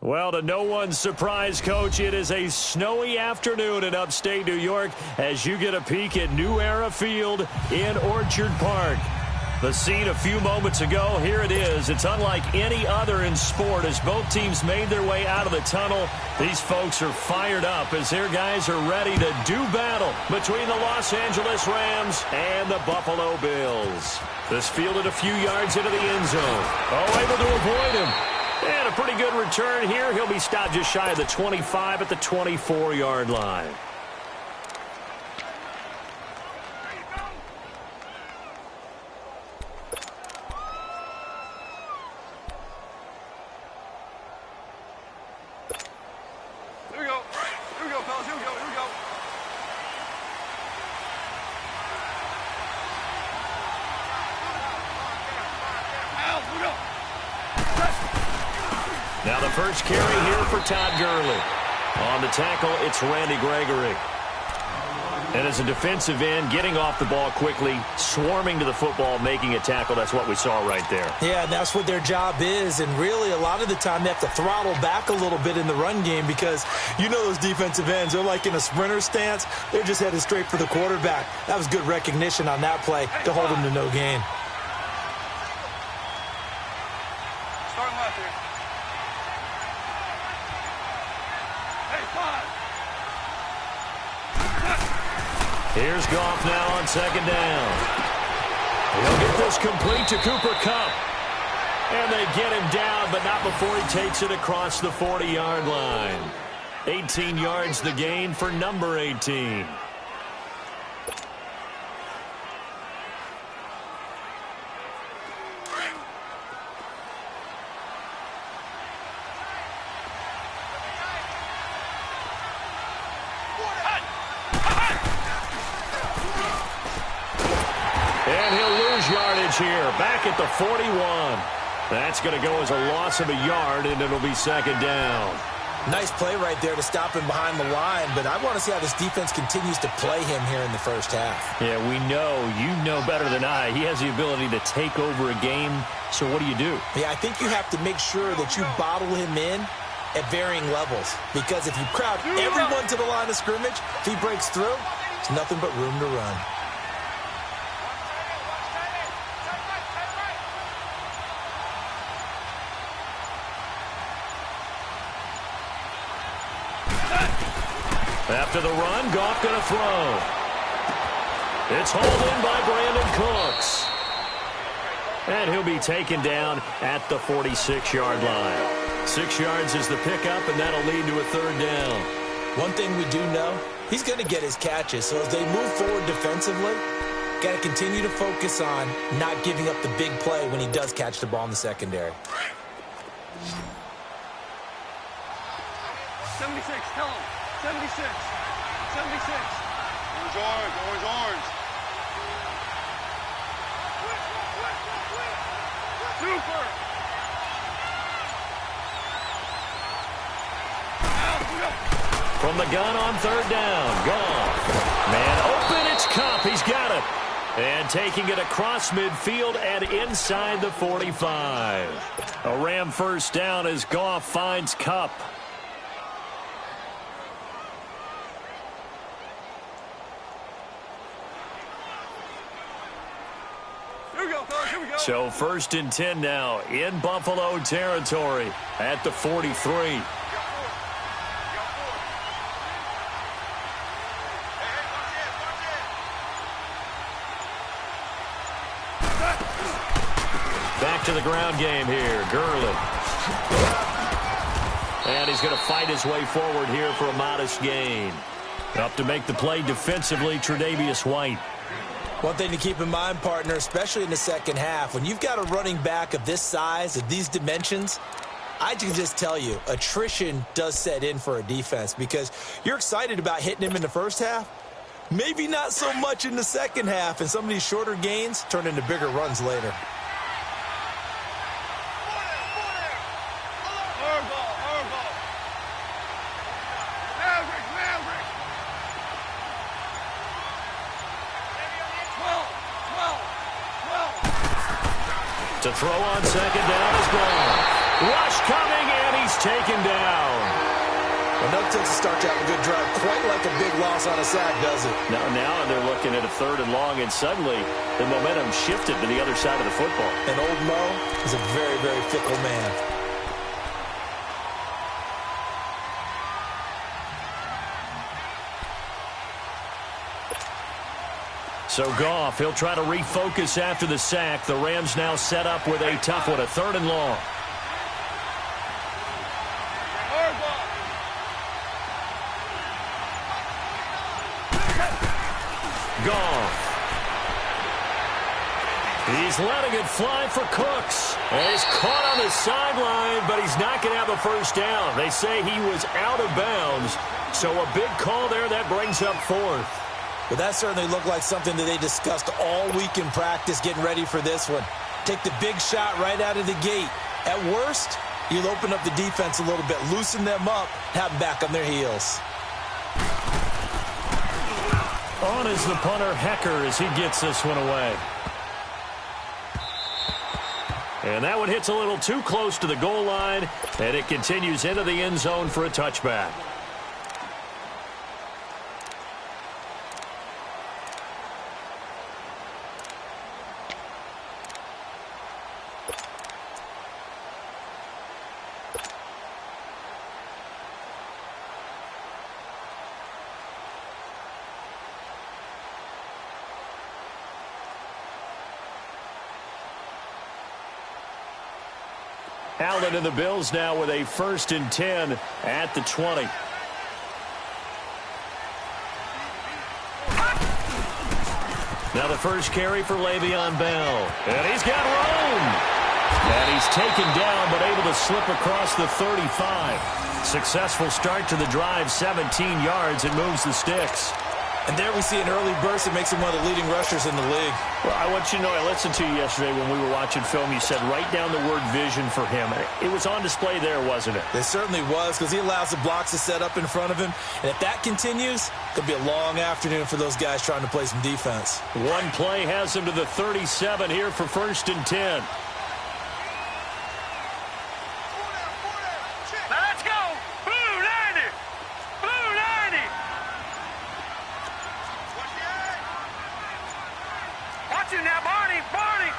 Well, to no one's surprise, Coach, it is a snowy afternoon in upstate New York as you get a peek at New Era Field in Orchard Park. The scene a few moments ago, here it is. It's unlike any other in sport as both teams made their way out of the tunnel. These folks are fired up as their guys are ready to do battle between the Los Angeles Rams and the Buffalo Bills. This fielded a few yards into the end zone. Oh, able to avoid him. And a pretty good return here. He'll be stopped just shy of the 25 at the 24-yard line. Here we go. Here we go, fellas. Here we go. Here we go. Out. Here we go. Now the first carry here for Todd Gurley. On the tackle, it's Randy Gregory. And as a defensive end, getting off the ball quickly, swarming to the football, making a tackle, that's what we saw right there. Yeah, and that's what their job is. And really, a lot of the time, they have to throttle back a little bit in the run game because you know those defensive ends, they're like in a sprinter stance. They're just headed straight for the quarterback. That was good recognition on that play to hold them to no gain. Starting left here. Hey, five. Here's Goff now on second down. He'll get this complete to Cooper Kupp. And they get him down, but not before he takes it across the 40-yard line. 18 yards the gain for number 18. And he'll lose yardage here, back at the 41. That's going to go as a loss of a yard, and it'll be second down. Nice play right there to stop him behind the line, but I want to see how this defense continues to play him here in the first half. Yeah, we know, you know better than I, he has the ability to take over a game, so what do you do? Yeah, I think you have to make sure that you bottle him in at varying levels, because if you crowd everyone to the line of scrimmage, if he breaks through, there's nothing but room to run. After the run, Goff going to throw. It's hauled in by Brandon Cooks. And he'll be taken down at the 46-yard line. 6 yards is the pickup, and that'll lead to a third down. One thing we do know, he's going to get his catches. So as they move forward defensively, got to continue to focus on not giving up the big play when he does catch the ball in the secondary. 76, tell him. 76. 76. Orange, orange, orange, orange. Super. From the gun on third down, Goff. Man open, it's Kupp. He's got it. And taking it across midfield and inside the 45. A Ram first down as Goff finds Kupp. So first and 10 now in Buffalo territory at the 43. Back to the ground game here, Gurley. And he's going to fight his way forward here for a modest gain. Up to make the play defensively, Tre'Davious White. One thing to keep in mind, partner, especially in the second half, when you've got a running back of this size, of these dimensions, I can just tell you, attrition does set in for a defense because you're excited about hitting him in the first half. Maybe not so much in the second half, and some of these shorter gains turn into bigger runs later. To throw on second down is gone. Rush coming, and he's he's taken down. Well, no takes to start to have a good drive. Quite like a big loss on a sack, does it? Now they're looking at a 3rd and long, and suddenly the momentum shifted to the other side of the football. And old Mo is a very, very fickle man. So Goff, he'll try to refocus after the sack. The Rams now set up with a tough one, a 3rd and long. Goff. He's letting it fly for Cooks. And he's caught on the sideline, but he's not going to have a first down. They say he was out of bounds. So a big call there that brings up 4th. But that certainly looked like something that they discussed all week in practice, getting ready for this one. Take the big shot right out of the gate. At worst, you'll open up the defense a little bit, loosen them up, have them back on their heels. On is the punter, Hecker, as he gets this one away. And that one hits a little too close to the goal line, and it continues into the end zone for a touchback. Allen and the Bills now with a 1st and 10 at the 20. Now the first carry for Le'Veon Bell. And he's got room. And he's taken down but able to slip across the 35. Successful start to the drive, 17 yards, and moves the sticks. And there we see an early burst that makes him one of the leading rushers in the league. Well, I want you to know, I listened to you yesterday when we were watching film. You said write down the word vision for him. It was on display there, wasn't it? It certainly was, because he allows the blocks to set up in front of him. And if that continues, it'll be a long afternoon for those guys trying to play some defense. One play has him to the 37 here for 1st and 10. Let's go! Blue 90! Blue 90! Watch it now, Barney! Barney!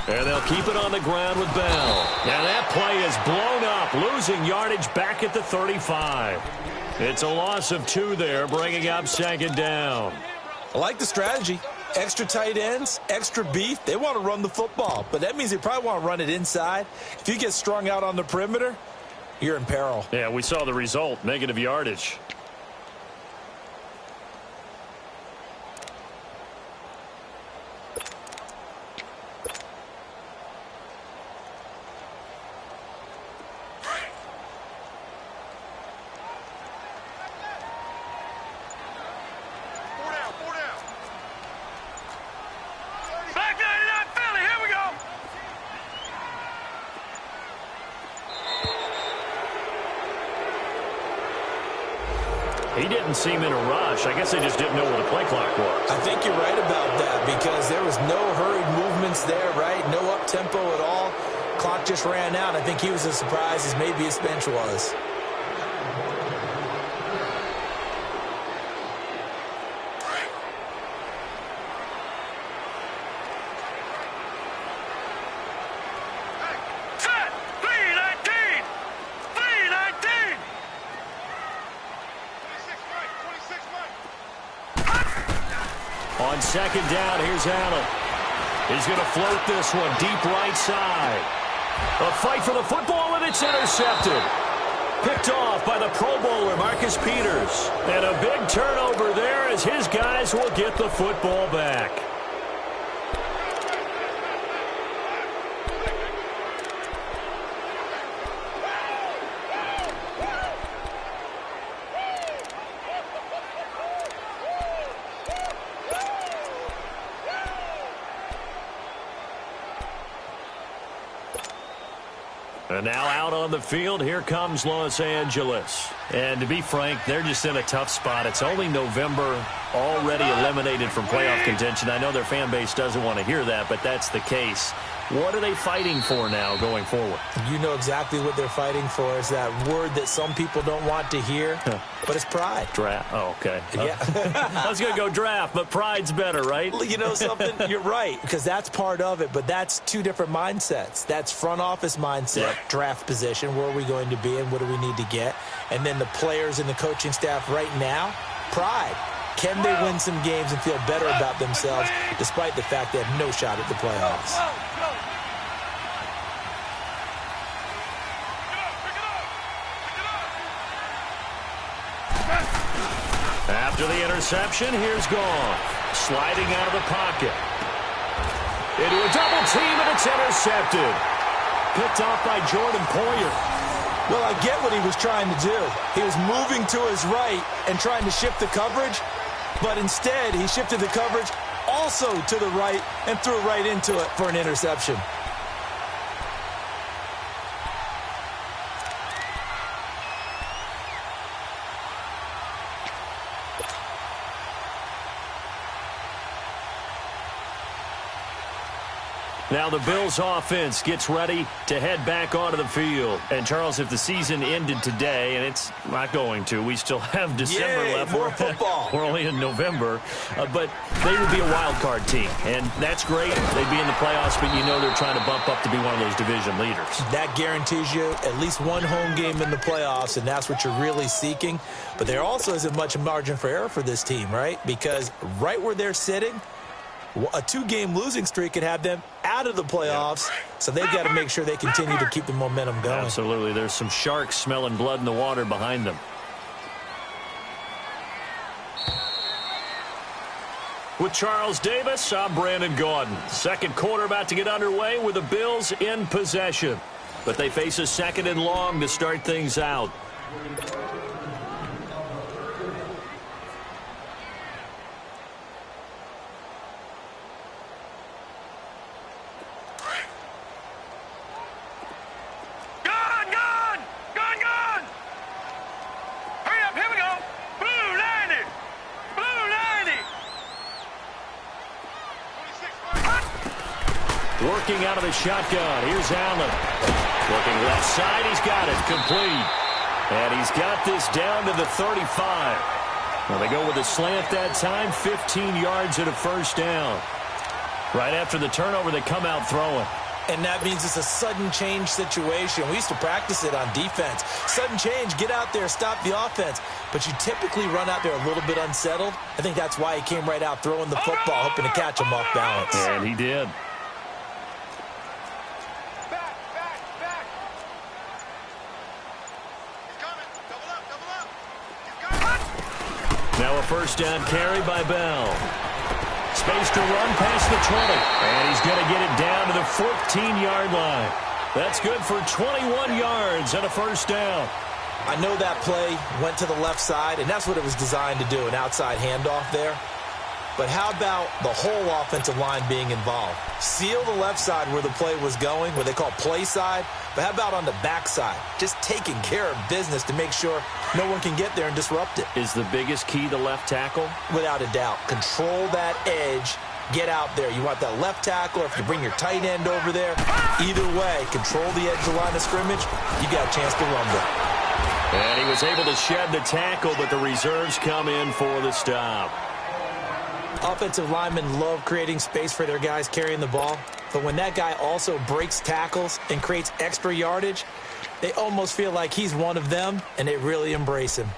And they'll keep it on the ground with Bell. And that play is blown up, losing yardage back at the 35. It's a loss of 2 there, bringing up 2nd down. I like the strategy. Extra tight ends, extra beef. They want to run the football, but that means they probably want to run it inside. If you get strung out on the perimeter, you're in peril. Yeah, we saw the result, negative yardage. Back 99 Philly, here we go! He didn't seem in a rush. I guess they just didn't know where the play clock was. I think you're right about that, because there was no hurried movements there, right? No up-tempo at all. Clock just ran out. I think he was as surprised as maybe his bench was. Set! 319! 319! 26 right. On 2nd down, here's Allen. He's going to float this one deep right side. A fight for the football, and it's intercepted. Picked off by the Pro Bowler, Marcus Peters. And a big turnover there as his guys will get the football back. And now out on the field, here comes Los Angeles. And to be frank, they're just in a tough spot. It's only November, already eliminated from playoff contention. I know their fan base doesn't want to hear that, but that's the case. What are they fighting for now going forward? You know exactly what they're fighting for. Is that word that some people don't want to hear, but it's pride. Draft. Oh, okay. Yeah. I was going to go draft, but pride's better, right? You know something? You're right, because that's part of it, but that's two different mindsets. That's front office mindset, draft position, where are we going to be and what do we need to get? And then the players and the coaching staff right now, pride. Can they win some games and feel better about themselves despite the fact they have no shot at the playoffs? After the interception, here's Gone. Sliding out of the pocket. Into a double team, and it's intercepted. Picked off by Jordan Poyer. Well, I get what he was trying to do. He was moving to his right and trying to shift the coverage, but instead he shifted the coverage also to the right and threw right into it for an interception. Now the Bills offense gets ready to head back onto the field. And, Charles, if the season ended today, and it's not going to, we still have December left. More football. We're only in November. But they would be a wild card team. And that's great. They'd be in the playoffs, but you know they're trying to bump up to be one of those division leaders. That guarantees you at least one home game in the playoffs, and that's what you're really seeking. But there also isn't much margin for error for this team, right? Because right where they're sitting, a two-game losing streak could have them out of the playoffs, so they've got to make sure they continue to keep the momentum going. Absolutely. There's some sharks smelling blood in the water behind them. With Charles Davis, I'm Brandon Gaudin. Second quarter about to get underway with the Bills in possession. But they face a second and long to start things out. Working out of the shotgun. Here's Allen. Looking left side. He's got it. Complete. And he's got this down to the 35. Now they go with a slant that time. 15 yards and a first down. Right after the turnover, they come out throwing. And that means it's a sudden change situation. We used to practice it on defense. Sudden change, get out there, stop the offense. But you typically run out there a little bit unsettled. I think that's why he came right out throwing the football, hoping to catch him off balance. And he did. Now a first down carry by Bell. Space to run past the 20. And he's going to get it down to the 14-yard line. That's good for 21 yards and a first down. I know that play went to the left side, and that's what it was designed to do, an outside handoff there. But how about the whole offensive line being involved? Seal the left side where the play was going, what they call play side. But how about on the back side? Just taking care of business to make sure no one can get there and disrupt it. Is the biggest key the left tackle? Without a doubt. Control that edge. Get out there. You want that left tackle, or if you bring your tight end over there, either way, control the edge of the line of scrimmage, you got a chance to rumble. And he was able to shed the tackle, but the reserves come in for the stop. Offensive linemen love creating space for their guys carrying the ball, but when that guy also breaks tackles and creates extra yardage, they almost feel like he's one of them, and they really embrace him.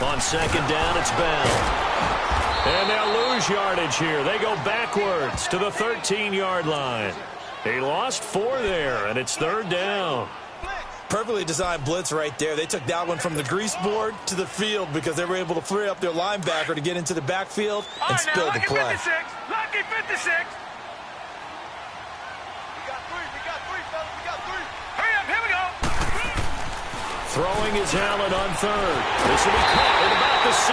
On second down, it's Bell. And they'll lose yardage here. They go backwards to the 13-yard line. He lost 4 there, and it's third down. Perfectly designed blitz right there. They took that one from the grease board to the field because they were able to free up their linebacker to get into the backfield and spill the play. Lucky 56. We got three, fellas. We got three. Hurry up, here we go. Throwing his Allen on third. This will be caught at about the 6.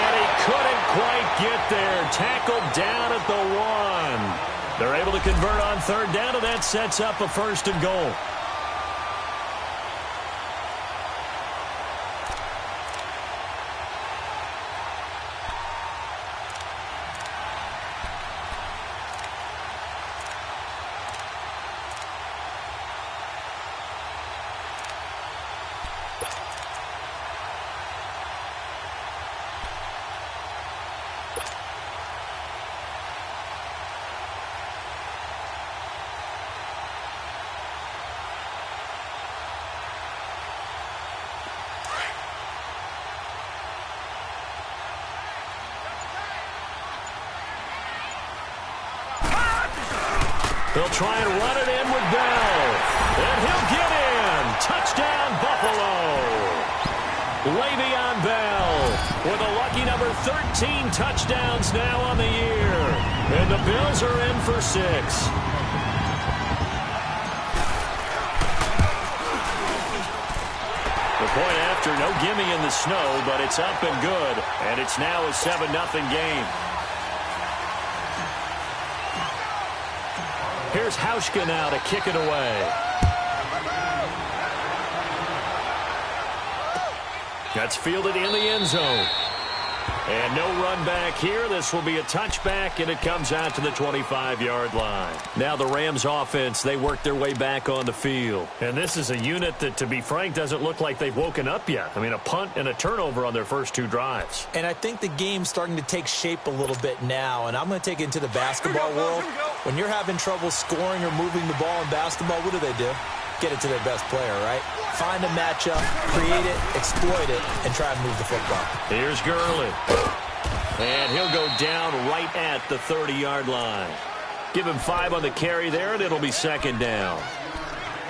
And he couldn't quite get there. Tackled down at the 1. They're able to convert on third down, and that sets up a 1st and goal. They'll try and run it in with Bell. And he'll get in. Touchdown, Buffalo. Le'Veon Bell with a lucky number 13 touchdowns now on the year. And the Bills are in for 6. The point after, no gimme in the snow, but it's up and good. And it's now a 7-0 game. Here's Hauschka now to kick it away. That's fielded in the end zone. And no run back here. This will be a touchback, and it comes out to the 25-yard line. Now the Rams offense, they work their way back on the field. And this is a unit that, to be frank, doesn't look like they've woken up yet. I mean, a punt and a turnover on their first 2 drives. And I think the game's starting to take shape a little bit now, and I'm going to take it into the basketball world. When you're having trouble scoring or moving the ball in basketball, what do? Get it to their best player, right? Find a matchup, create it, exploit it, and try and move the football. Here's Gurley. And he'll go down right at the 30-yard line. Give him 5 on the carry there, and it'll be 2nd down.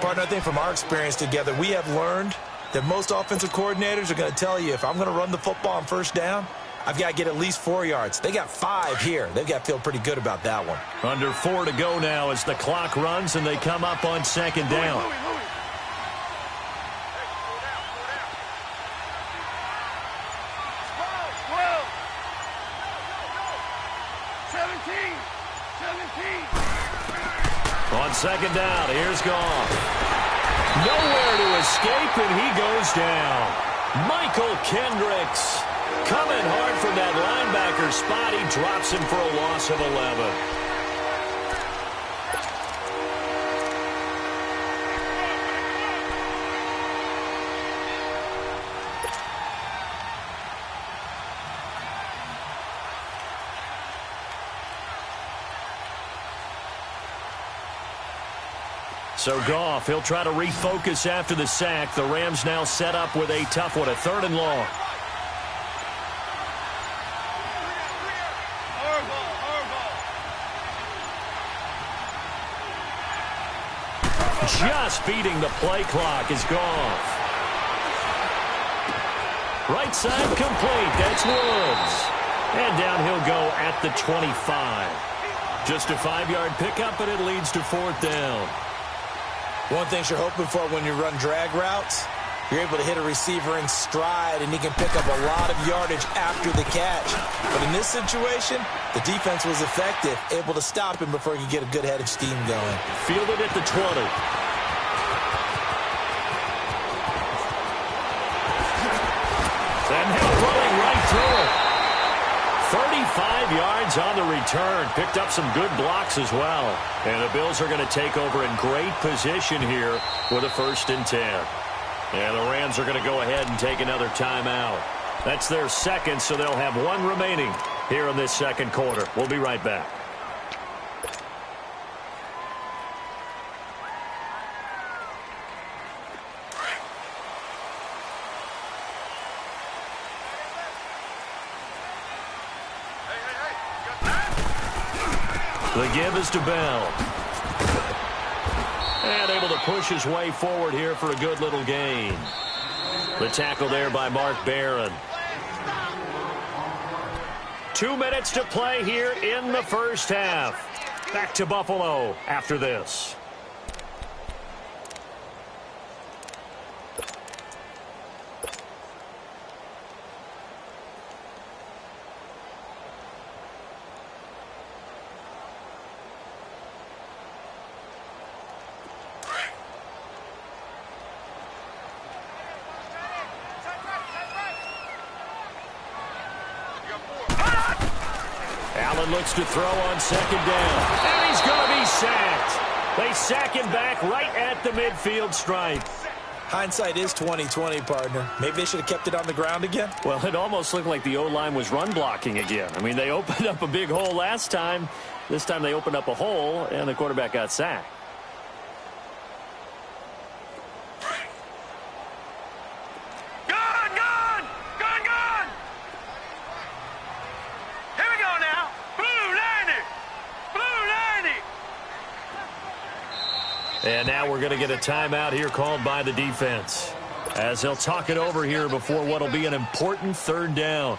Partner, I think from our experience together, we have learned that most offensive coordinators are going to tell you, if I'm going to run the football on 1st down, I've got to get at least 4 yards. They got 5 here. They've got to feel pretty good about that one. Under 4 to go now as the clock runs, and they come up on 2nd down. Louis. 17. On 2nd down, here's Goff. Nowhere to escape, and he goes down. Michael Kendricks coming hard from that linebacker spot. He drops him for a loss of 11. So Goff, he'll try to refocus after the sack. The Rams now set up with a tough one, a 3rd and long. Just beating the play clock is Goff. Right side complete. That's Woods. And down he'll go at the 25. Just a 5-yard pickup, and it leads to 4th down. One thing you're hoping for when you run drag routes, you're able to hit a receiver in stride, and he can pick up a lot of yardage after the catch. But in this situation, the defense was effective, able to stop him before he could get a good head of steam going. Fielded at the 20. And now running right through it. 35 yards on the return. Picked up some good blocks as well. And the Bills are going to take over in great position here with a 1st and 10. And the Rams are going to go ahead and take another timeout. That's their 2nd, so they'll have 1 remaining here in this 2nd quarter. We'll be right back. The give is to Bell. And able to push his way forward here for a good little gain. The tackle there by Mark Barron. 2 minutes to play here in the first half. Back to Buffalo after this. Allen looks to throw on second down. And he's going to be sacked. They sack him back right at the midfield stripe. Hindsight is 20/20, partner. Maybe they should have kept it on the ground again. Well, it almost looked like the O-line was run blocking again. I mean, they opened up a big hole last time. This time they opened up a hole, and the quarterback got sacked. And now we're going to get a timeout here called by the defense, as they'll talk it over here before what will be an important third down.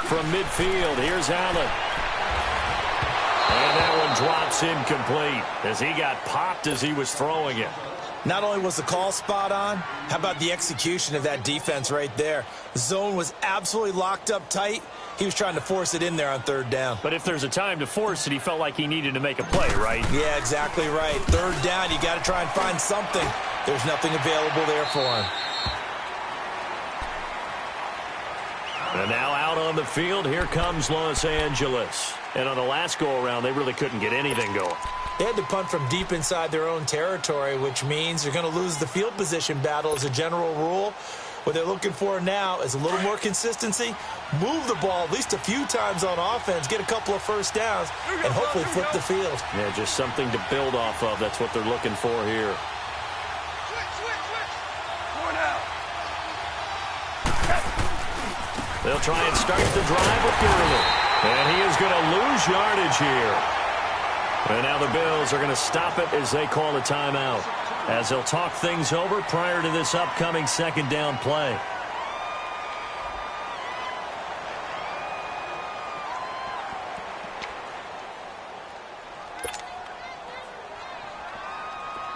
From midfield, here's Allen. And that one drops incomplete as he got popped as he was throwing it. Not only was the call spot on, how about the execution of that defense right there? The zone was absolutely locked up tight. He was trying to force it in there on third down. But if there's a time to force it, he felt like he needed to make a play, right? Yeah, exactly right. Third down, you got to try and find something. There's nothing available there for him. And now out on the field, here comes Los Angeles. And on the last go-around, they really couldn't get anything going. They had to punt from deep inside their own territory, which means they're going to lose the field position battle as a general rule. What they're looking for now is a little more consistency, move the ball at least a few times on offense, get a couple of first downs, and hopefully flip the field. Yeah, just something to build off of. That's what they're looking for here. They'll try and start the drive with Gurley. And he is going to lose yardage here. And now the Bills are going to stop it as they call a timeout, as they'll talk things over prior to this upcoming second down play.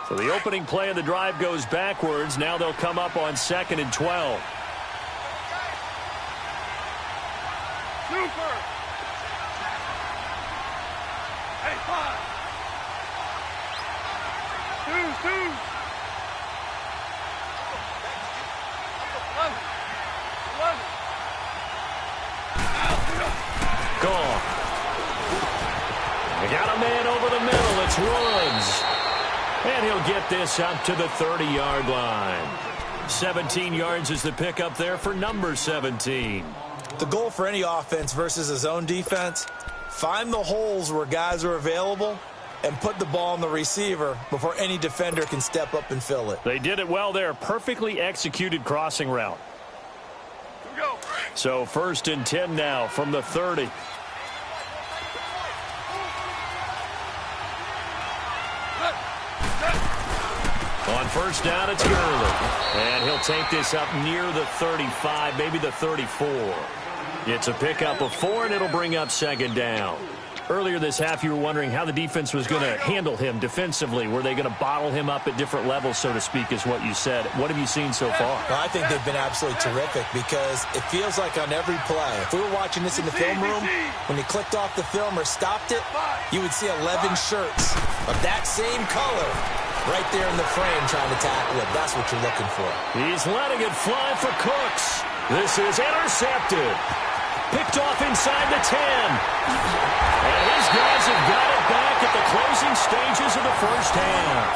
So the opening play of the drive goes backwards. Now they'll come up on 2nd and 12. Super! Hey, 5! 2! 11! 11! Gone. They got a man over the middle. It's Woods. And he'll get this up to the 30-yard line. 17 yards is the pickup there for number 17. The goal for any offense versus a zone defense, find the holes where guys are available and put the ball on the receiver before any defender can step up and fill it. They did it well there. Perfectly executed crossing route. Here we go. So 1st and 10 now from the 30. On first down, it's Gurley. And he'll take this up near the 35, maybe the 34. It's a pickup of 4, and it'll bring up 2nd down. Earlier this half, you were wondering how the defense was going to handle him defensively. Were they going to bottle him up at different levels, so to speak, is what you said. What have you seen so far? Well, I think they've been absolutely terrific because it feels like on every play, if we were watching this in the film room, when you clicked off the film or stopped it, you would see 11 shirts of that same color right there in the frame trying to tackle it. That's what you're looking for. He's letting it fly for Cooks. This is intercepted. Picked off inside the 10. And his guys have got it back at the closing stages of the first half.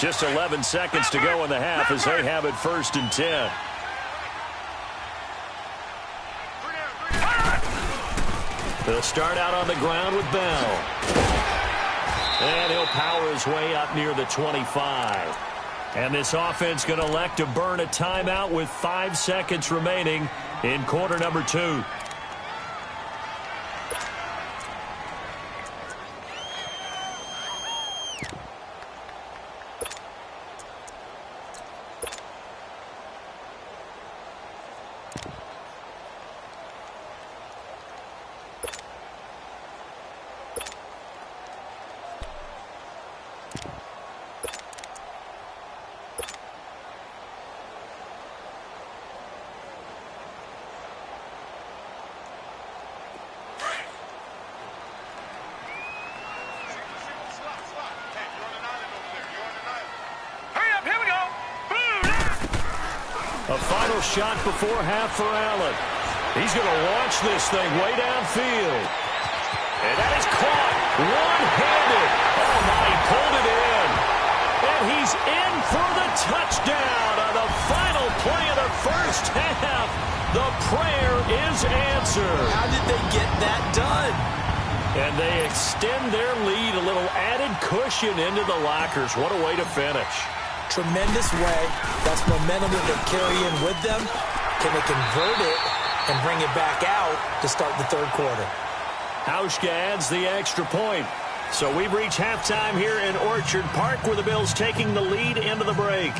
Just 11 seconds to go in the half as they have it 1st and 10. They'll start out on the ground with Bell. And he'll power his way up near the 25. And this offense going to elect to burn a timeout with 5 seconds remaining in quarter number 2. A final shot before half for Allen. He's going to launch this thing way downfield. And that is caught one-handed. Oh, my, he pulled it in. And he's in for the touchdown on the final play of the first half. The prayer is answered. How did they get that done? And they extend their lead, a little added cushion into the lockers. What a way to finish. Tremendous way. That's momentum that they're carrying with them. Can they convert it and bring it back out to start the third quarter? Hauschka adds the extra point. So we've reached halftime here in Orchard Park, where the Bills taking the lead into the break.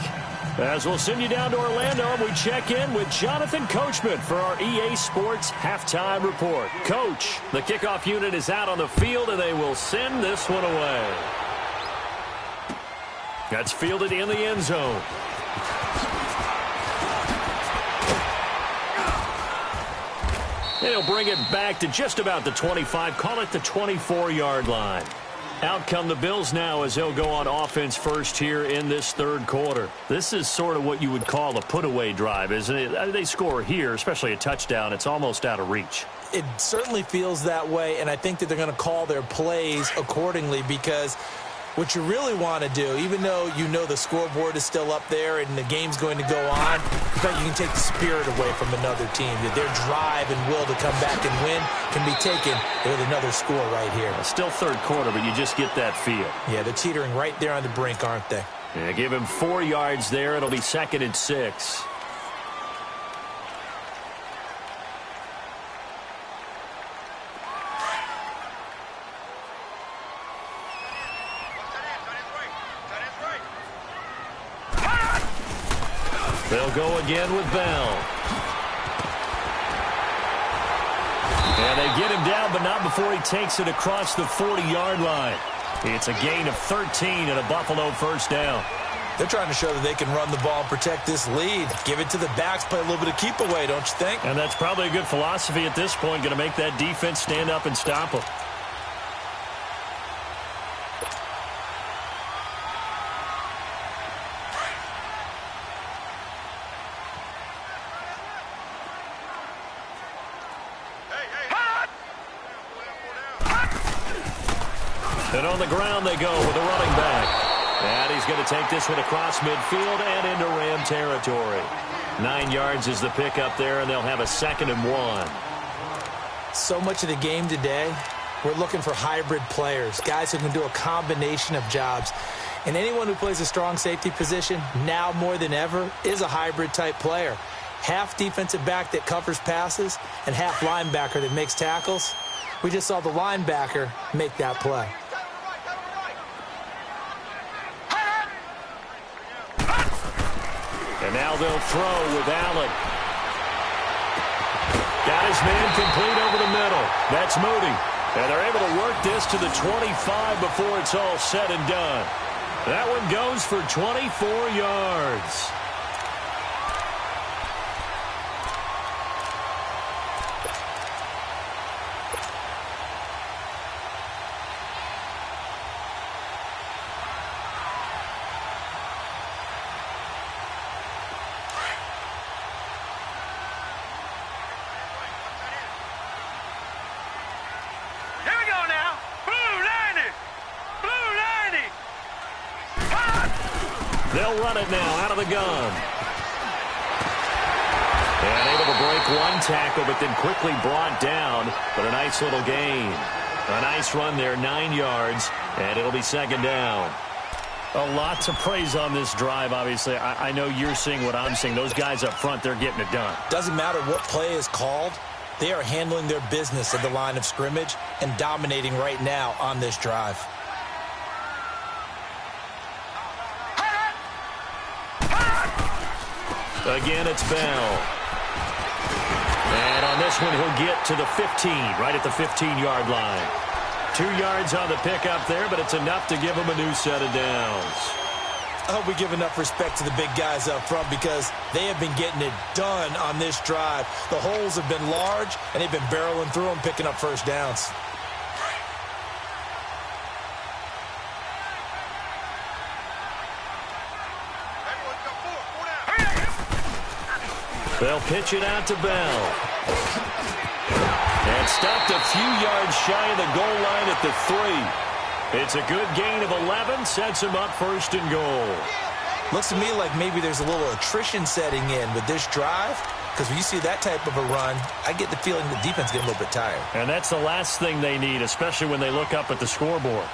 As we'll send you down to Orlando, and we check in with Jonathan Coachman for our EA Sports Halftime Report. Coach, the kickoff unit is out on the field, and they will send this one away. That's fielded in the end zone. And he'll bring it back to just about the 25, call it the 24-yard line. Out come the Bills now as they'll go on offense first here in this third quarter. This is sort of what you would call a put-away drive, isn't it? They score here, especially a touchdown. It's almost out of reach. It certainly feels that way, and I think that they're going to call their plays accordingly, because what you really want to do, even though you know the scoreboard is still up there and the game's going to go on, in fact, you can take the spirit away from another team. That their drive and will to come back and win can be taken with another score right here. Still third quarter, but you just get that feel. Yeah, they're teetering right there on the brink, aren't they? Yeah, give him 4 yards there. It'll be 2nd and 6. They'll go again with Bell. And they get him down, but not before he takes it across the 40-yard line. It's a gain of 13 and a Buffalo first down. They're trying to show that they can run the ball and protect this lead. Give it to the backs, play a little bit of keep away, don't you think? And that's probably a good philosophy at this point, going to make that defense stand up and stop them. And on the ground they go with a running back. And he's going to take this one across midfield and into Ram territory. 9 yards is the pickup there, and they'll have a 2nd and 1. So much of the game today, we're looking for hybrid players, guys who can do a combination of jobs. And anyone who plays a strong safety position, now more than ever, is a hybrid-type player. Half defensive back that covers passes and half linebacker that makes tackles. We just saw the linebacker make that play. And now they'll throw with Allen. Got his man complete over the middle. That's Moody. And they're able to work this to the 25 before it's all said and done. That one goes for 24 yards. They'll run it now out of the gun. And able to break one tackle, but then quickly brought down. But a nice little gain. A nice run there, 9 yards, and it'll be second down. A lot to praise on this drive, obviously. I know you're seeing what I'm seeing. Those guys up front, they're getting it done. Doesn't matter what play is called. They are handling their business at the line of scrimmage and dominating right now on this drive. Again, it's Bell. And on this one, he'll get to the 15, right at the 15-yard line. 2 yards on the pickup there, but it's enough to give him a new set of downs. I hope we give enough respect to the big guys up front because they have been getting it done on this drive. The holes have been large, and they've been barreling through them, picking up first downs. They'll pitch it out to Bell. And stopped a few yards shy of the goal line at the 3. It's a good gain of 11, sets him up first and goal. Looks to me like maybe there's a little attrition setting in with this drive, because when you see that type of a run, I get the feeling the defense is getting a little bit tired. And that's the last thing they need, especially when they look up at the scoreboard.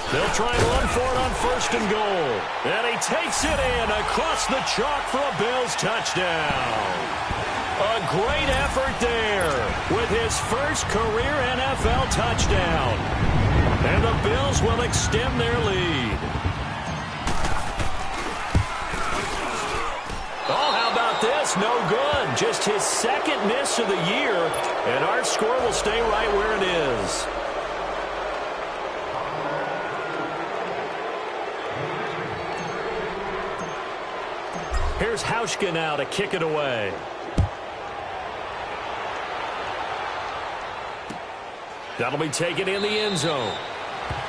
They'll try and run for it on first and goal. And he takes it in across the chalk for a Bills touchdown. A great effort there with his first career NFL touchdown. And the Bills will extend their lead. Oh, how about this? No good. Just his second miss of the year. And our score will stay right where it is. Here's Hauschka now to kick it away. That'll be taken in the end zone.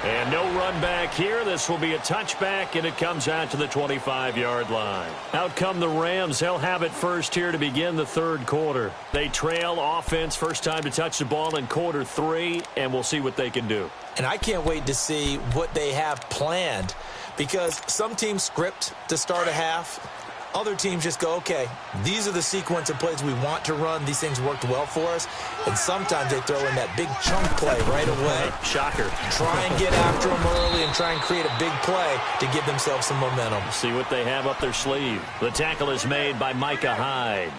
And no run back here. This will be a touchback, and it comes out to the 25-yard line. Out come the Rams. They'll have it first here to begin the third quarter. They trail offense first time to touch the ball in quarter 3, and we'll see what they can do. And I can't wait to see what they have planned, because some teams script to start a half. Other teams just go, okay, these are the sequence of plays we want to run. These things worked well for us. And sometimes they throw in that big chunk play right away. Shocker. Try and get after them early and try and create a big play to give themselves some momentum. See what they have up their sleeve. The tackle is made by Micah Hyde.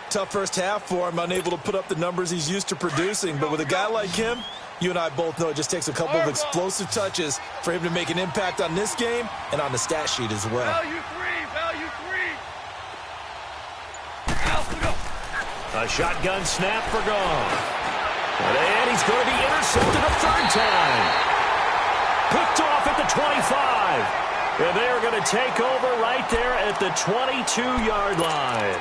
Tough first half for him, unable to put up the numbers he's used to producing. But with a guy like him, you and I both know it just takes a couple of explosive touches for him to make an impact on this game and on the stat sheet as well. Value 3. A shotgun snap for Goff. And he's going to be intercepted a third time. Picked off at the 25. And they are going to take over right there at the 22-yard line.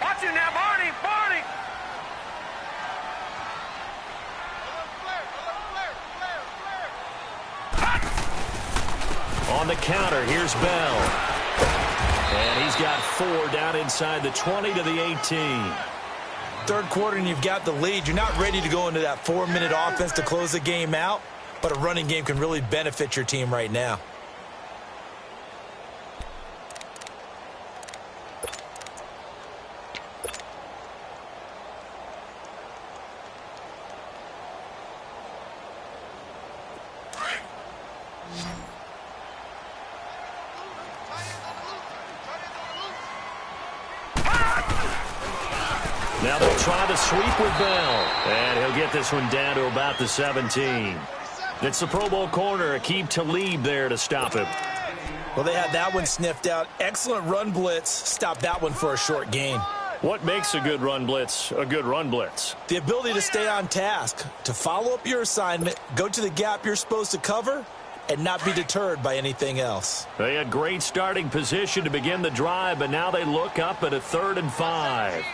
Watch it now, Barney. On the counter, here's Bell. And he's got 4 down inside the 20 to the 18. Third quarter and you've got the lead. You're not ready to go into that 4-minute offense to close the game out, but a running game can really benefit your team right now. Now they'll try to sweep with Bell. And he'll get this one down to about the 17. It's the Pro Bowl corner, i-kee10's there to stop him. Well, they had that one sniffed out. Excellent run blitz. Stopped that one for a short gain. What makes a good run blitz a good run blitz? The ability to stay on task, to follow up your assignment, go to the gap you're supposed to cover, and not be deterred by anything else. They had great starting position to begin the drive, but now they look up at a 3rd and 5.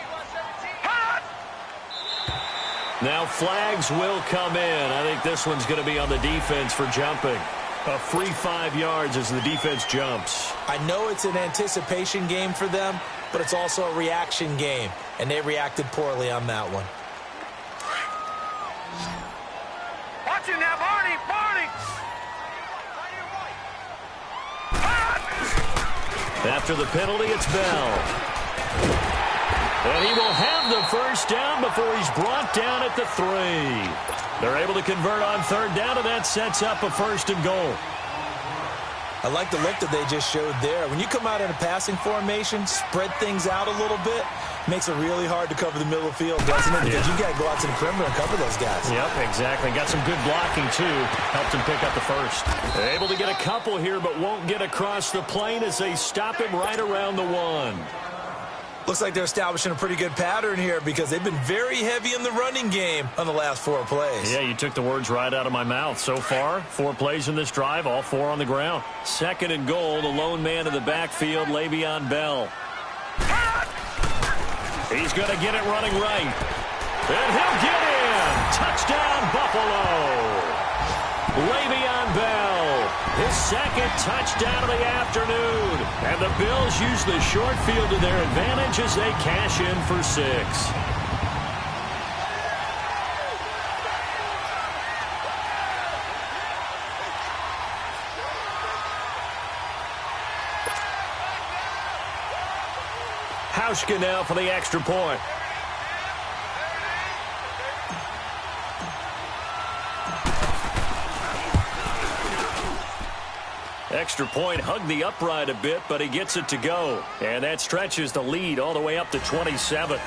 Now flags will come in. I think this one's going to be on the defense for jumping. A free 5 yards as the defense jumps. I know it's an anticipation game for them, but it's also a reaction game, and they reacted poorly on that one. Watch it now, Barney! Barney! After the penalty, it's Bell. And he will have the first down before he's brought down at the 3. They're able to convert on 3rd down, and that sets up a 1st and goal. I like the look that they just showed there. When you come out in a passing formation, spread things out a little bit, makes it really hard to cover the middle of the field, doesn't it? Because you got to go out to the perimeter and cover those guys. Yep, exactly. Got some good blocking, too. Helped him pick up the 1st. They're able to get a couple here, but won't get across the plane as they stop him right around the 1. Looks like they're establishing a pretty good pattern here because they've been very heavy in the running game on the last 4 plays. Yeah, you took the words right out of my mouth. So far, 4 plays in this drive, all 4 on the ground. 2nd and goal, the lone man in the backfield, Le'Veon Bell. He's going to get it running right. And he'll get in. Touchdown, Buffalo. Le'Veon Bell, his 2nd touchdown of the afternoon. And the Bills use the short field to their advantage as they cash in for 6. Hauschka now for the extra point. Extra point, hugged the upright a bit, but he gets it to go. And that stretches the lead all the way up to 27.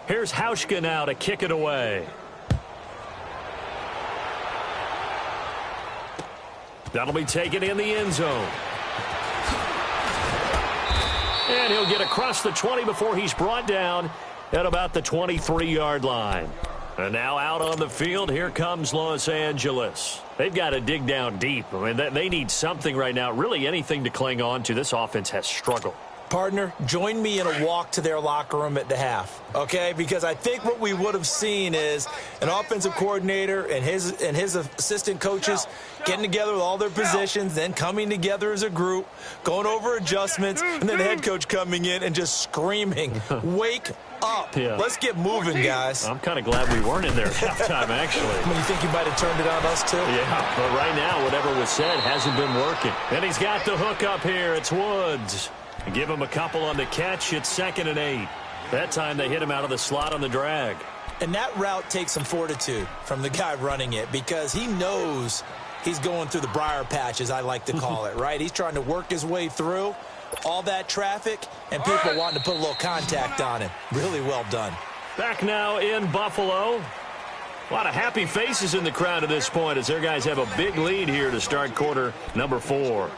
Here's Hauschka now to kick it away. That'll be taken in the end zone. And he'll get across the 20 before he's brought down at about the 23-yard line. And now out on the field, here comes Los Angeles. They've got to dig down deep. I mean, they need something right now, really anything to cling on to. This offense has struggled. Partner, join me in a walk to their locker room at the half, okay? Because I think what we would have seen is an offensive coordinator and his assistant coaches getting together with all their positions, then coming together as a group, going over adjustments, and then the head coach coming in and just screaming, wake up. Yeah. Let's get moving, guys. I'm kind of glad we weren't in there at halftime, actually. I mean, you think you might have turned it on us, too? Yeah, but right now, whatever was said hasn't been working. And he's got the hook up here. It's Woods. Give him a couple on the catch. It's 2nd and 8. That time they hit him out of the slot on the drag. And that route takes some fortitude from the guy running it because he knows he's going through the briar patch, as I like to call it, right? He's trying to work his way through all that traffic and people wanting to put a little contact on him. Really well done. Back now in Buffalo. A lot of happy faces in the crowd at this point as their guys have a big lead here to start quarter number 4.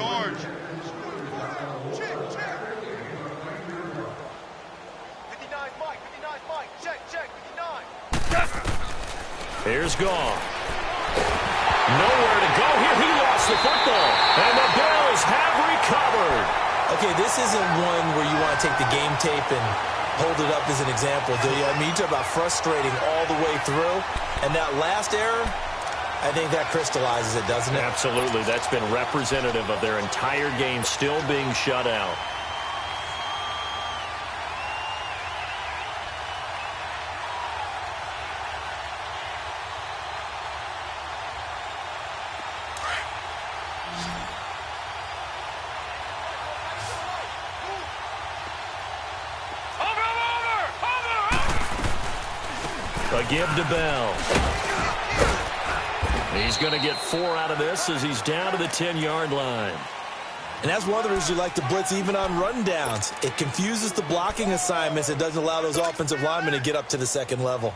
Orange. Here's Gone. Nowhere to go here. He lost the football. And the Bills have recovered. Okay, this isn't one where you want to take the game tape and hold it up as an example, do you? I mean, you talk about frustrating all the way through. And that last error, I think that crystallizes it, doesn't it? Absolutely. That's been representative of their entire game still being shut out. A give to Bell. He's going to get 4 out of this as he's down to the 10-yard line. And that's one of the reasons you like to blitz even on rundowns. It confuses the blocking assignments. It doesn't allow those offensive linemen to get up to the second level.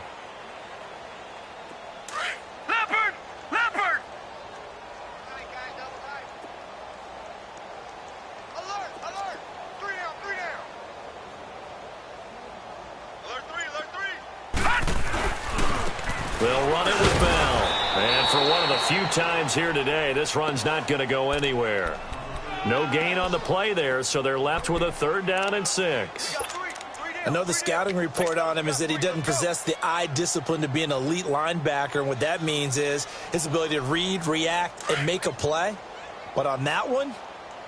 They'll run it with Bell. And for one of the few times here today, this run's not going to go anywhere. No gain on the play there, so they're left with a 3rd down and 6. I know the scouting report on him is that he doesn't possess the eye discipline to be an elite linebacker, and what that means is his ability to read, react, and make a play. But on that one,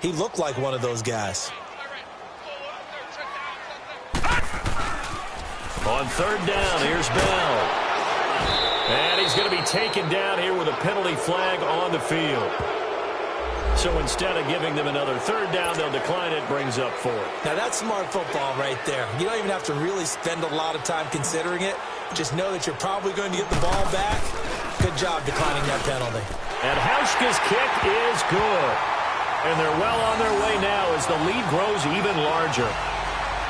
he looked like one of those guys. On 3rd down, here's Bell. And he's going to be taken down here with a penalty flag on the field. So instead of giving them another 3rd down, they'll decline it, brings up 4. Now that's smart football right there. You don't even have to really spend a lot of time considering it. Just know that you're probably going to get the ball back. Good job declining that penalty. And Hauschka's kick is good. And they're well on their way now as the lead grows even larger.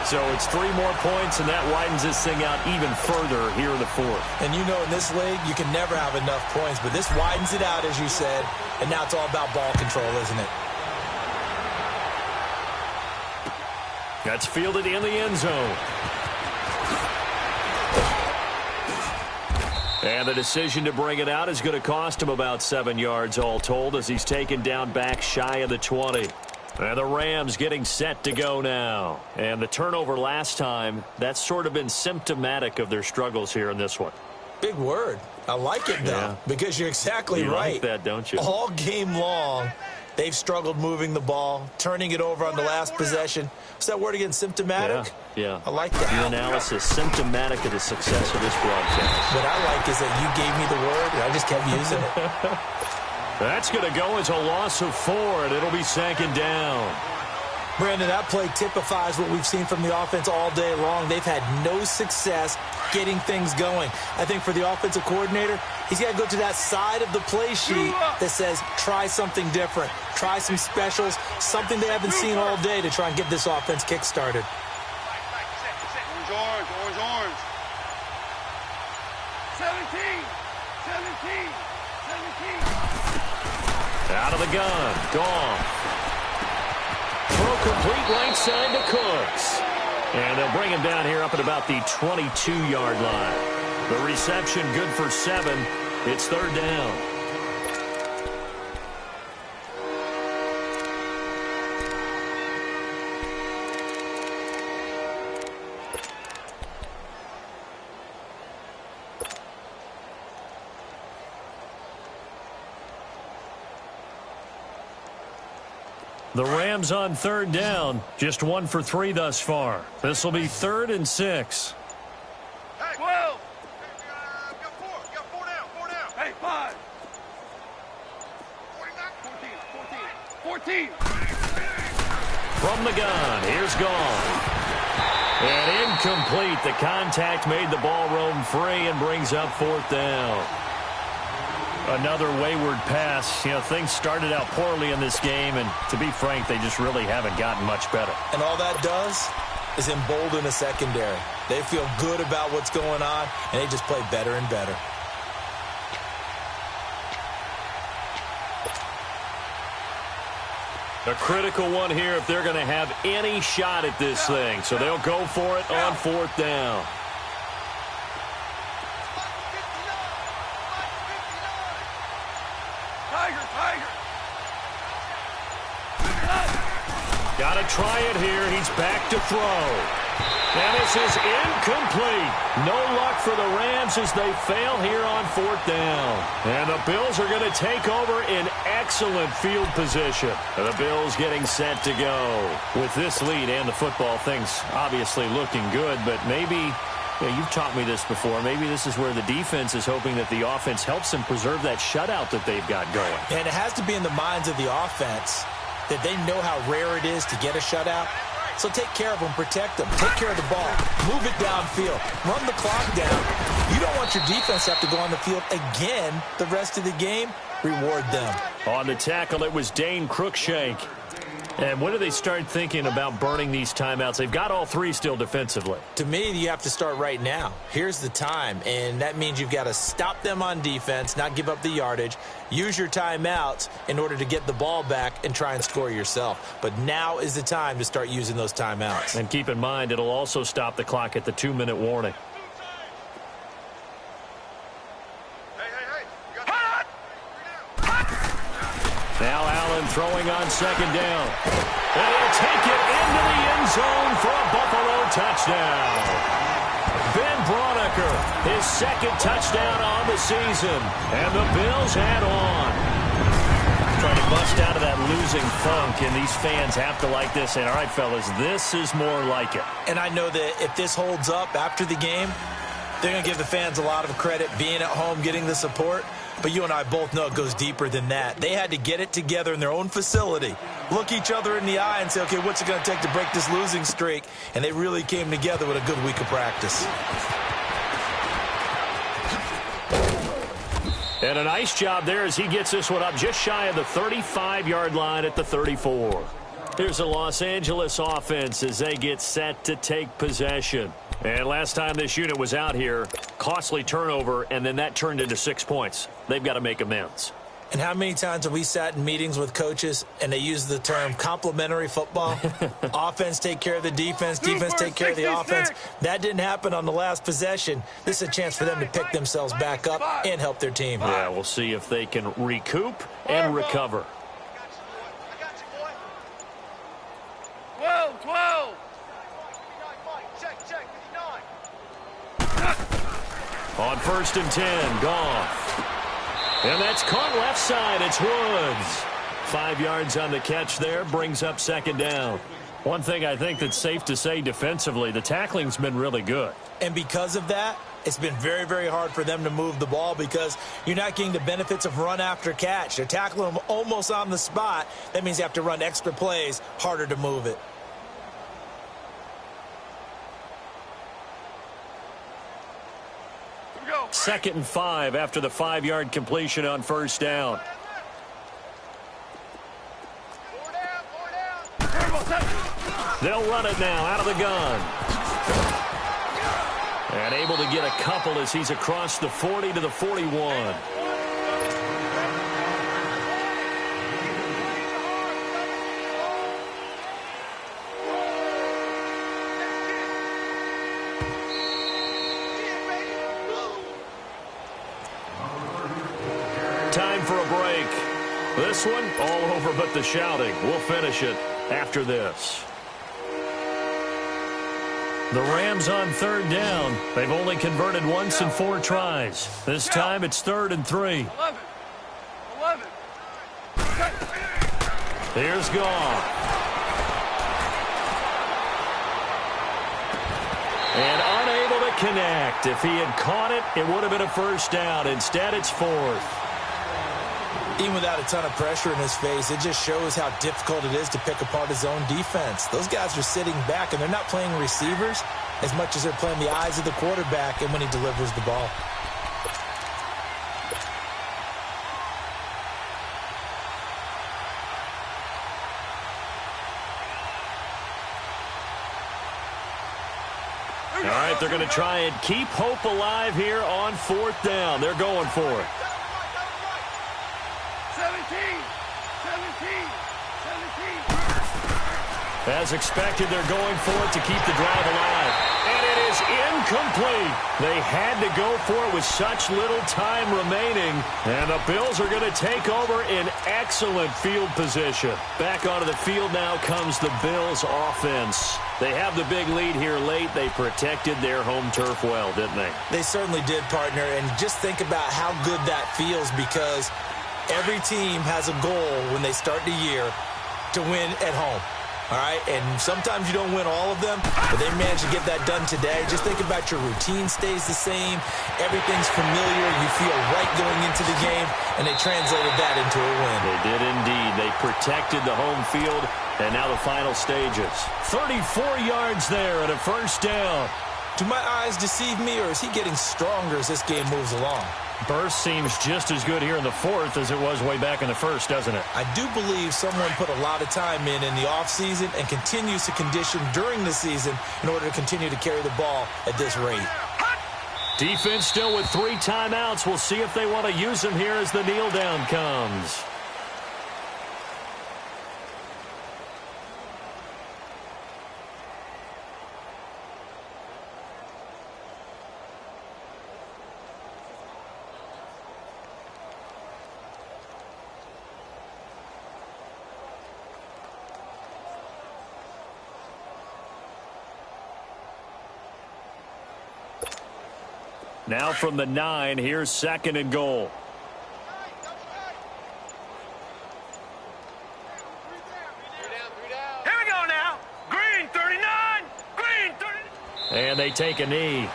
So it's 3 more points, and that widens this thing out even further here in the 4th. And you know in this league, you can never have enough points, but this widens it out, as you said, and now it's all about ball control, isn't it? That's fielded in the end zone. And the decision to bring it out is going to cost him about 7 yards all told as he's taken down back shy of the 20. And the Rams getting set to go now. And the turnover last time, that's sort of been symptomatic of their struggles here in this one. Big word. I like it, though, because you're exactly right. You like that, don't you? All game long, they've struggled moving the ball, turning it over on the last possession. What's that word again, symptomatic? Yeah. I like that. Your analysis, symptomatic of the success of this broadcast. What I like is that you gave me the word, and I just kept using it. That's going to go as a loss of 4, and it'll be 2nd down. Brandon, that play typifies what we've seen from the offense all day long. They've had no success getting things going. I think for the offensive coordinator, he's got to go to that side of the play sheet that says try something different, try some specials, something they haven't seen all day to try and get this offense kick-started. Orange. 17. Out of the gun. Gone. Throw complete right side to Cooks. And they'll bring him down here up at about the 22-yard line. The reception good for 7. It's 3rd down. The Rams on 3rd down, just 1 for 3 thus far. This will be 3rd and 6. Hey, 12. Got 4 down. Hey, 5. 14. From the gun, here's gone. And incomplete. The contact made the ball roam free and brings up 4th down. Another wayward pass. You know, things started out poorly in this game, and to be frank, they just really haven't gotten much better. And all that does is embolden the secondary. They feel good about what's going on, and they just play better and better. A critical one here if they're going to have any shot at this thing. So they'll go for it on 4th down. Got to try it here. He's back to throw. And this is incomplete. No luck for the Rams as they fail here on 4th down. And the Bills are going to take over in excellent field position. The Bills getting set to go. With this lead and the football, things obviously looking good, but maybe... Yeah, you've taught me this before. Maybe this is where the defense is hoping that the offense helps them preserve that shutout that they've got going. And it has to be in the minds of the offense that they know how rare it is to get a shutout. So take care of them, protect them, take care of the ball, move it downfield, run the clock down, You don't want your defense to have to go on the field again the rest of the game. Reward them. On the tackle, it was Dane Cruikshank. And when do they start thinking about burning these timeouts? They've got all three still defensively. To me, you have to start right now. Here's the time, and that means you've got to stop them on defense, not give up the yardage, use your timeouts in order to get the ball back and try and score yourself. But now is the time to start using those timeouts. And keep in mind, it'll also stop the clock at the 2-minute warning. Now Allen throwing on second down. And he'll take it into the end zone for a Buffalo touchdown. Ben Braunecker, his second touchdown on the season. And the Bills head on. Trying to bust out of that losing funk, and these fans have to like this. And all right, fellas, this is more like it. And I know that if this holds up after the game, they're going to give the fans a lot of credit being at home, getting the support. But you and I both know it goes deeper than that. They had to get it together in their own facility, look each other in the eye and say, okay, what's it going to take to break this losing streak? And they really came together with a good week of practice. And a nice job there as he gets this one up just shy of the 35-yard line at the 34. Here's the Los Angeles offense as they get set to take possession. And last time this unit was out here, costly turnover, and then that turned into 6 points. They've got to make amends. And how many times have we sat in meetings with coaches and they use the term complementary football? Offense take care of the defense, defense take care of the offense. That didn't happen on the last possession. This is a chance for them to pick themselves back up and help their team. Yeah, we'll see if they can recoup and recover. 12, 12. On 1st and 10, Goff. And that's caught left side. It's Woods. 5 yards on the catch there, brings up second down. One thing I think that's safe to say defensively, the tackling's been really good. And because of that, it's been very, very hard for them to move the ball because you're not getting the benefits of run after catch. They're tackling them almost on the spot. That means you have to run extra plays, harder to move it. Second and 5 after the 5-yard completion on first down. They'll run it now out of the gun. And able to get a couple as he's across the 40 to the 41. Time for a break. This one, all over but the shouting. We'll finish it after this. The Rams on third down. They've only converted once in 4 tries. This time it's 3rd and 3. 11. Here's Goff. And unable to connect. If he had caught it, it would have been a first down. Instead, it's 4th. Even without a ton of pressure in his face, it just shows how difficult it is to pick apart his own defense. Those guys are sitting back, and they're not playing receivers as much as they're playing the eyes of the quarterback and when he delivers the ball. All right, they're going to try and keep hope alive here on 4th down. They're going for it. 17. As expected, they're going for it to keep the drive alive. And it is incomplete. They had to go for it with such little time remaining. And the Bills are going to take over in excellent field position. Back onto the field now comes the Bills offense. They have the big lead here late. They protected their home turf well, didn't they? They certainly did, partner. And just think about how good that feels because every team has a goal when they start the year to win at home. All right, and sometimes you don't win all of them, but they managed to get that done today. Just think about your routine stays the same. Everything's familiar. You feel right going into the game, and they translated that into a win. They did indeed. They protected the home field, and now the final stages. 34 yards there at a first down. Do my eyes deceive me, or is he getting stronger as this game moves along? Burst seems just as good here in the fourth as it was way back in the first, doesn't it? I do believe someone put a lot of time in the offseason and continues to condition during the season in order to continue to carry the ball at this rate. Defense still with 3 timeouts. We'll see if they want to use them here as the kneel down comes. Now from the 9, here's 2nd and goal. Here we go now. Green 39. Green 39. And they take a knee.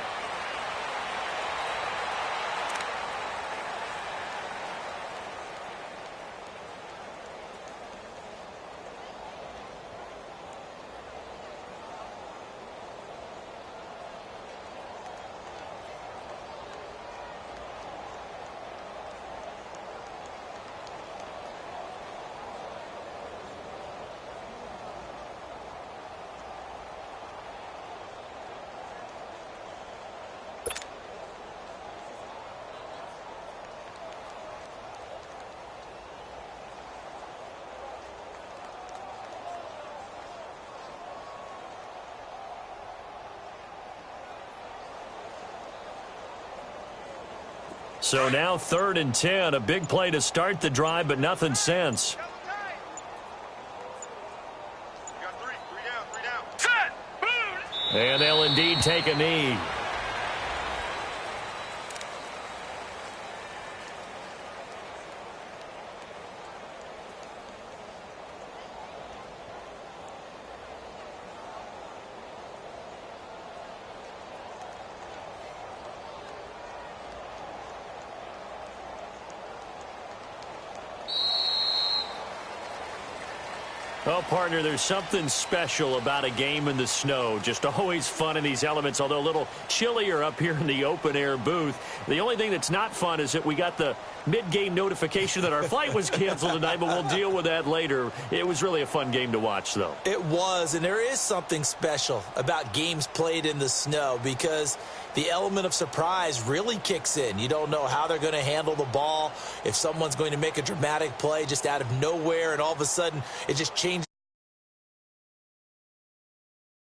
So now 3rd and 10, a big play to start the drive, but nothing since. Got 3 down. Set. Boom. And they'll indeed take a knee. Well, partner, there's something special about a game in the snow. Just always fun in these elements, although a little chillier up here in the open-air booth. The only thing that's not fun is that we got the mid-game notification that our flight was canceled tonight, but we'll deal with that later. It was really a fun game to watch, though. It was, and there is something special about games played in the snow because the element of surprise really kicks in. You don't know how they're going to handle the ball, if someone's going to make a dramatic play just out of nowhere, and all of a sudden it just changes